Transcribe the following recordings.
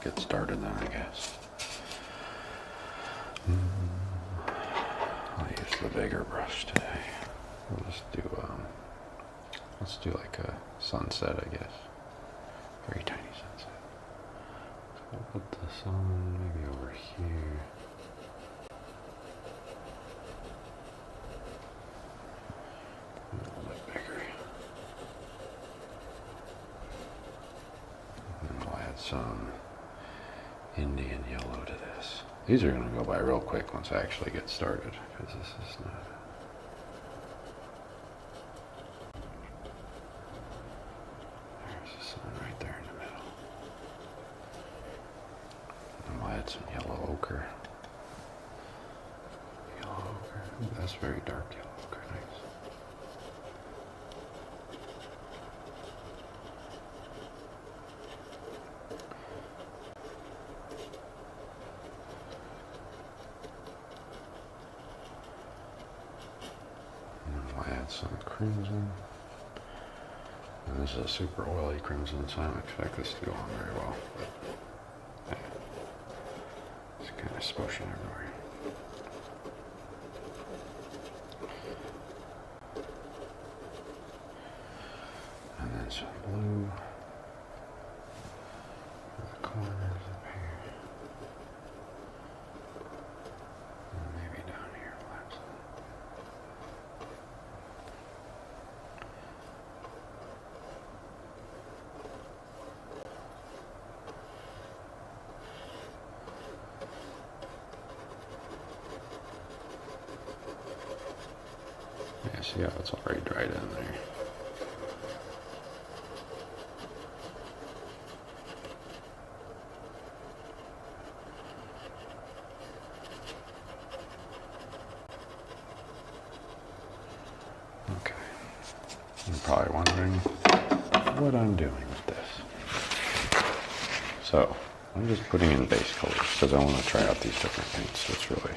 get started then, I guess. I'll use the bigger brush today. We'll just do, let's do like a sunset, I guess. Very tiny sunset. So we'll put the sun maybe over here. A little bit bigger. And we'll add some Indian yellow to this. These are going to go by real quick once I actually get started, because this is not... There's the sun right there in the middle. And we'll add some yellow ochre. Yellow ochre. Ooh, that's very dark yellow ochre. Nice. Some crimson. And this is a super oily crimson, so I don't expect this to go on very well. But it's kind of smushing everywhere. And then some blue for the corners up here. And maybe down here. Yeah, see how it's already dried in there. Okay. You're probably wondering what I'm doing with this. So, I'm just putting in base colors because I want to try out these different paints. That's really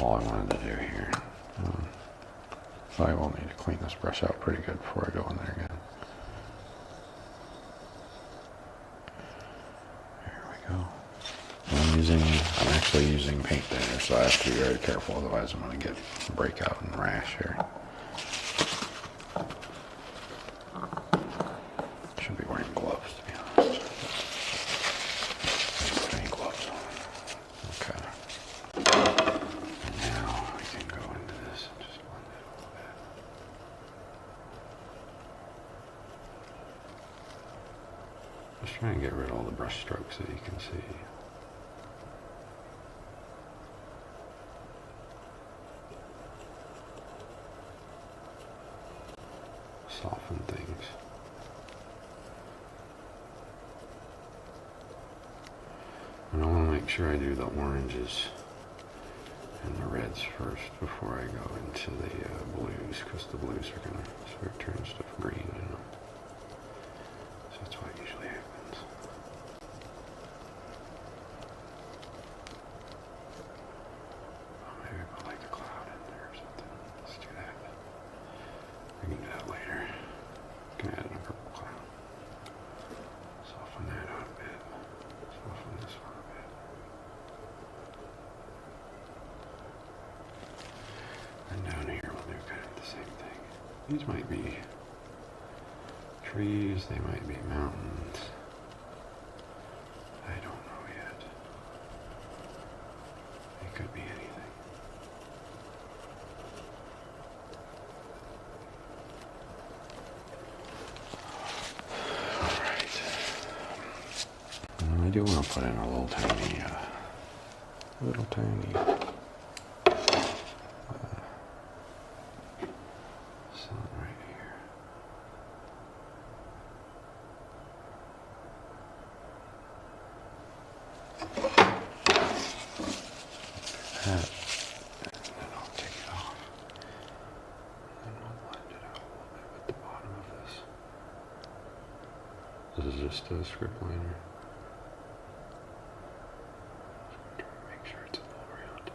all I wanted to do here. I will need to clean this brush out pretty good before I go in there again. There we go. I'm actually using paint thinner, so I have to be very careful, otherwise I'm going to get breakout and rash here. Should be wearing gloves, to be honest. Putting gloves on. Okay. And now I can go into this and just blend it a little bit. Just trying to get rid of all the brush strokes so you can see. Soften things. And I want to make sure I do the oranges and the reds first before I go into the blues, because the blues are going to sort of turn stuff green, you know. So that's what usually happens. Oh, maybe put like a cloud in there or something. Let's do that. We can do that later. Can add in a purple cloud. Soften that out a bit. Soften this one a bit. And down here we'll do kind of the same thing. These might be trees, they might be mountains. I don't know yet. It could be anything. I do want to put in a little tiny sun right here. That, and then I'll take it off. And then I'll blend it out a little bit with the bottom of this. This is just a script liner. Make sure it's all around.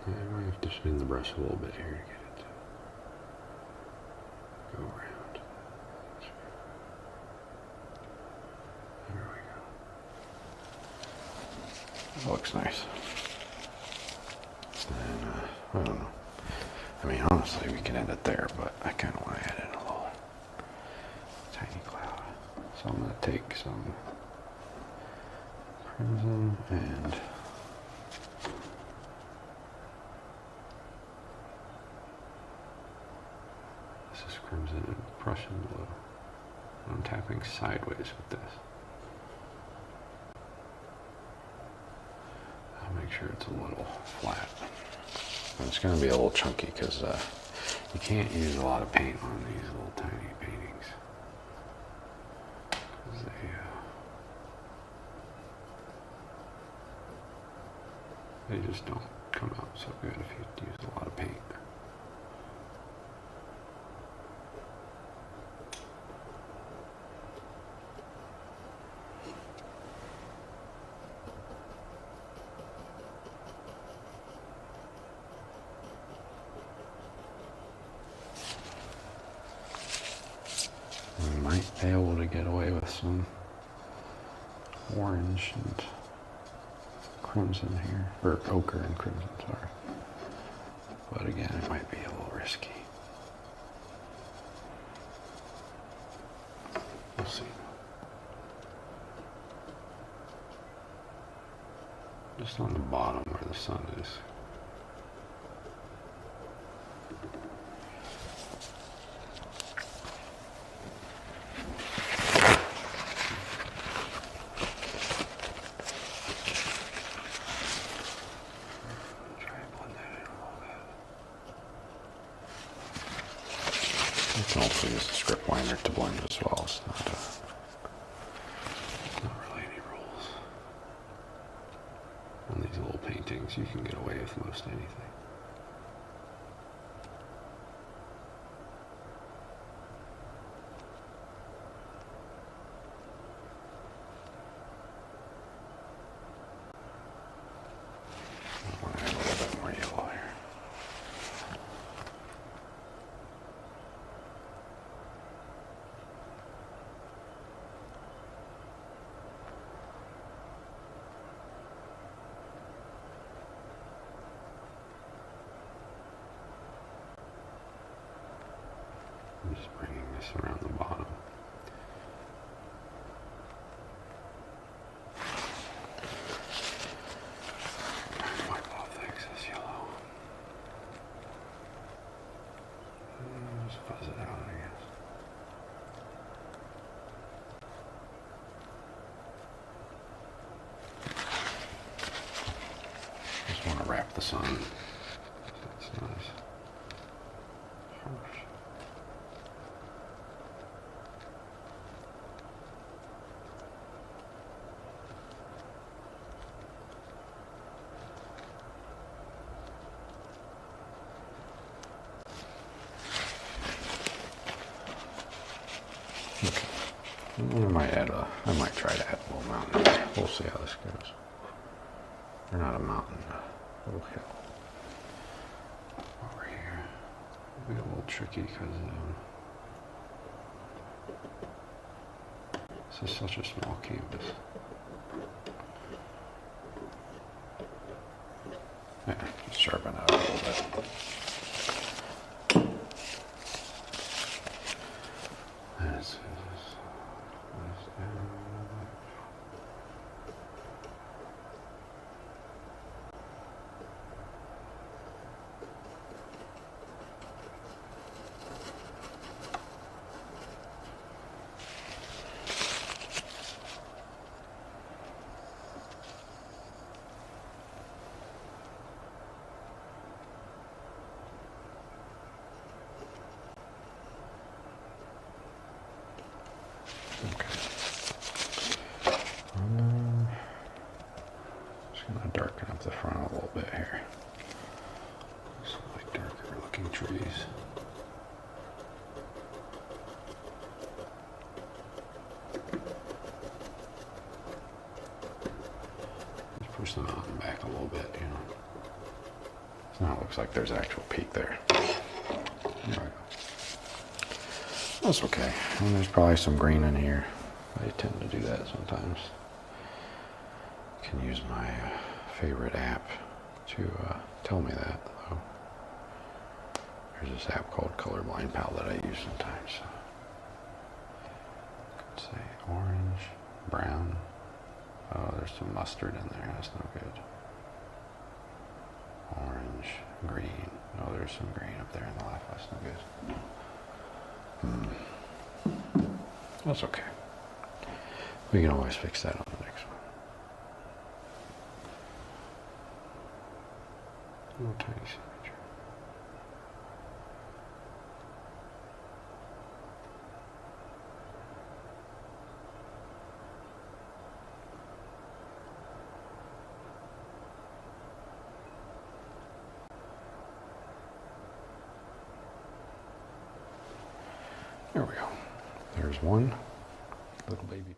I might have to spin the brush a little bit here to get it to go around. There we go. That looks nice. And I don't know. I mean, honestly, we can end it there, but I kind of want to add in a little tiny cloud. So I'm going to take some crimson and this is crimson and Prussian blue. I'm tapping sideways with this. I'll make sure it's a little flat. And it's going to be a little chunky because you can't use a lot of paint on these little tiny paintings. 'Cause they just don't come out so good if you use a lot of paint. We might be able to get away with some orange and crimson here, or ochre and crimson, sorry. But again, it might be a little risky. We'll see. Just on the bottom where the sun is. You can also use the script liner to blend as well. It's not really any rules. On these little paintings, you can get away with most anything. I want to add a little bit more yellow here. I'm just bringing this around the bottom. Wipe off the excess yellow. Just fuzz it out, I guess. Just want to wrap the sun. That's nice. Harsh. Okay. I might try to add a little mountain. We'll see how this goes. Or not a mountain, a little hill. Over here. It'll be a little tricky because this is such a small canvas. Yeah, just sharpen it up a little bit. Okay. Just gonna darken up the front a little bit here. Some like darker looking trees. Just push the mountain back a little bit, you know. Oh, it looks like there's actual peak there. There we go. That's okay. And there's probably some green in here. I tend to do that sometimes. Can use my favorite app to tell me that, though. There's this app called Colorblind Pal that I use sometimes. Could say orange, brown. Oh, there's some mustard in there. That's no good. Orange, green. Oh, there's some green up there in the left. That's no good. That's okay. We can always fix that on the next one. Little tiny signature. There we go. There's one little baby.